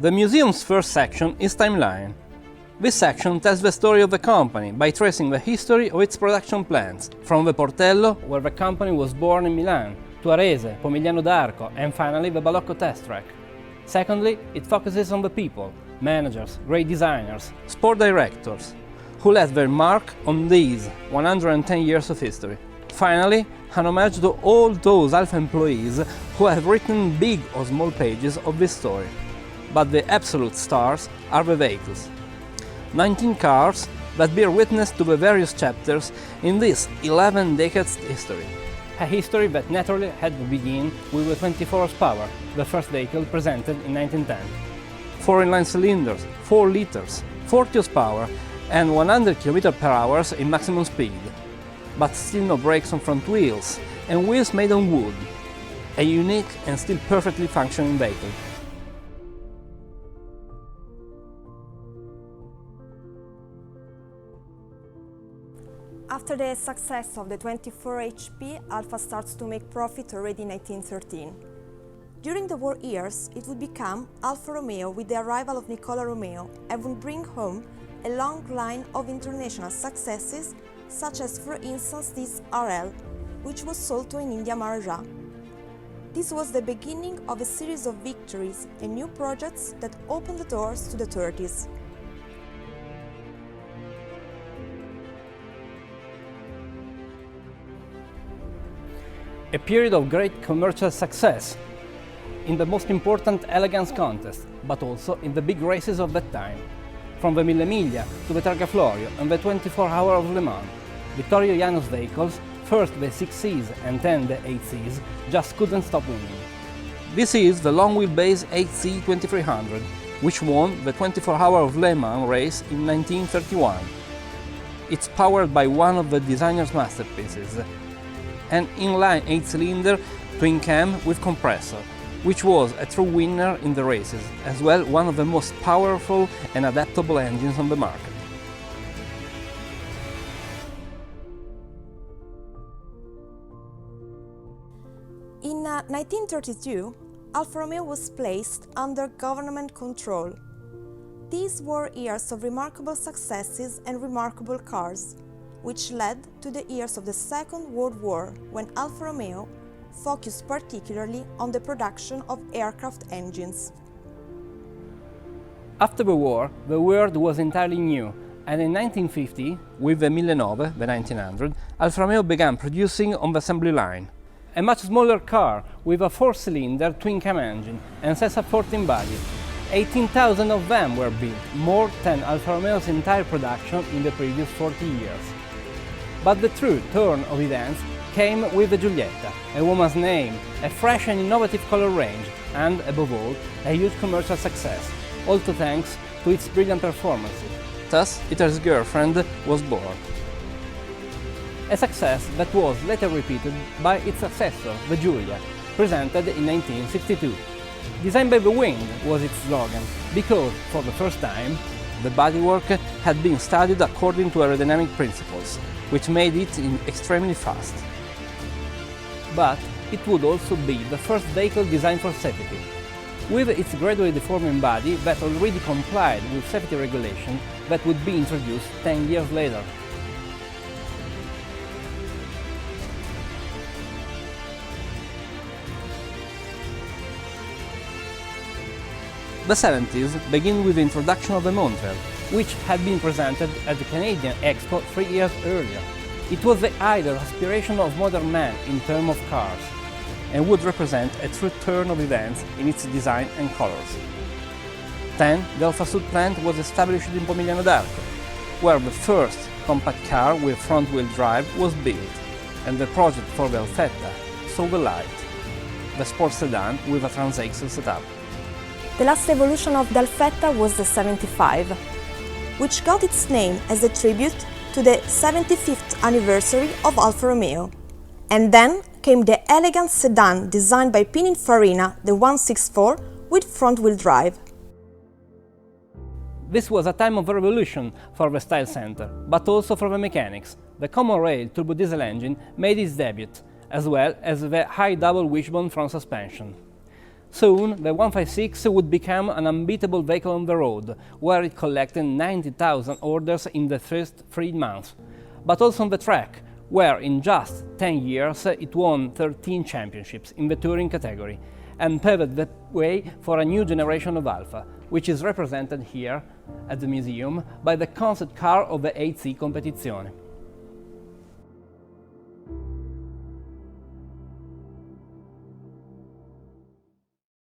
The museum's first section is Timeline. This section tells the story of the company by tracing the history of its production plants, from the Portello, where the company was born in Milan, to Arese, Pomigliano d'Arco, and finally the Balocco test track. Secondly, it focuses on the people, managers, great designers, sport directors, who left their mark on these 110 years of history. Finally, an homage to all those Alfa employees who have written big or small pages of this story. But the absolute stars are the vehicles. 19 cars that bear witness to the various chapters in this 11 decades history. A history that naturally had to begin with the 24 horsepower, the first vehicle presented in 1910. 4 inline cylinders, 4 liters, 40 horsepower and 100 km per hour in maximum speed. But still no brakes on front wheels and wheels made on wood. A unique and still perfectly functioning vehicle. After the success of the 24 HP, Alfa starts to make profit already in 1913. During the war years, it would become Alfa Romeo with the arrival of Nicola Romeo and would bring home a long line of international successes, such as for instance this RL, which was sold to an India Maharaja. This was the beginning of a series of victories and new projects that opened the doors to the 30s. A period of great commercial success in the most important elegance contest, but also in the big races of that time, from the Mille Miglia to the Targa Florio and the 24 Hour of Le Mans. Vittorio Jano's vehicles, first the 6Cs and then the 8Cs, just couldn't stop winning. This is the long wheelbase 8C 2300, which won the 24 Hour of Le Mans race in 1931. It's powered by one of the designer's masterpieces, an inline 8-cylinder twin-cam with compressor, which was a true winner in the races, as well one of the most powerful and adaptable engines on the market. In 1932, Alfa Romeo was placed under government control. These were years of remarkable successes and remarkable cars, which led to the years of the Second World War, when Alfa Romeo focused particularly on the production of aircraft engines. After the war, the world was entirely new, and in 1950, with the 1009, the 1900, Alfa Romeo began producing on the assembly line. A much smaller car with a 4-cylinder twin-cam engine and self-supporting body. 18,000 of them were built, more than Alfa Romeo's entire production in the previous 40 years. But the true turn of events came with the Giulietta, a woman's name, a fresh and innovative color range, and, above all, a huge commercial success, all thanks to its brilliant performances. Thus, Hitler's girlfriend was born. A success that was later repeated by its successor, the Giulia, presented in 1962. Designed by the wind was its slogan, because, for the first time, the bodywork had been studied according to aerodynamic principles, which made it extremely fast. But it would also be the first vehicle designed for safety. With its gradually deforming body that already complied with safety regulations that would be introduced 10 years later. The 70s begin with the introduction of the Montreal, which had been presented at the Canadian Expo 3 years earlier. It was the ideal aspiration of modern man in terms of cars, and would represent a true turn of events in its design and colors. Then, the Alfa Sud plant was established in Pomigliano d'Arco, where the first compact car with front-wheel drive was built, and the project for the Alfetta saw the light, the sports sedan with a transaxle setup. The last evolution of the Alfetta was the 75, which got its name as a tribute to the 75th anniversary of Alfa Romeo. And then came the elegant sedan designed by Pininfarina, the 164, with front-wheel drive. This was a time of revolution for the style center, but also for the mechanics. The common rail turbo diesel engine made its debut, as well as the high double wishbone front suspension. Soon, the 156 would become an unbeatable vehicle on the road, where it collected 90,000 orders in the first 3 months, but also on the track, where in just 10 years it won 13 championships in the touring category, and paved the way for a new generation of Alfa, which is represented here at the museum by the concept car of the 8C Competizione.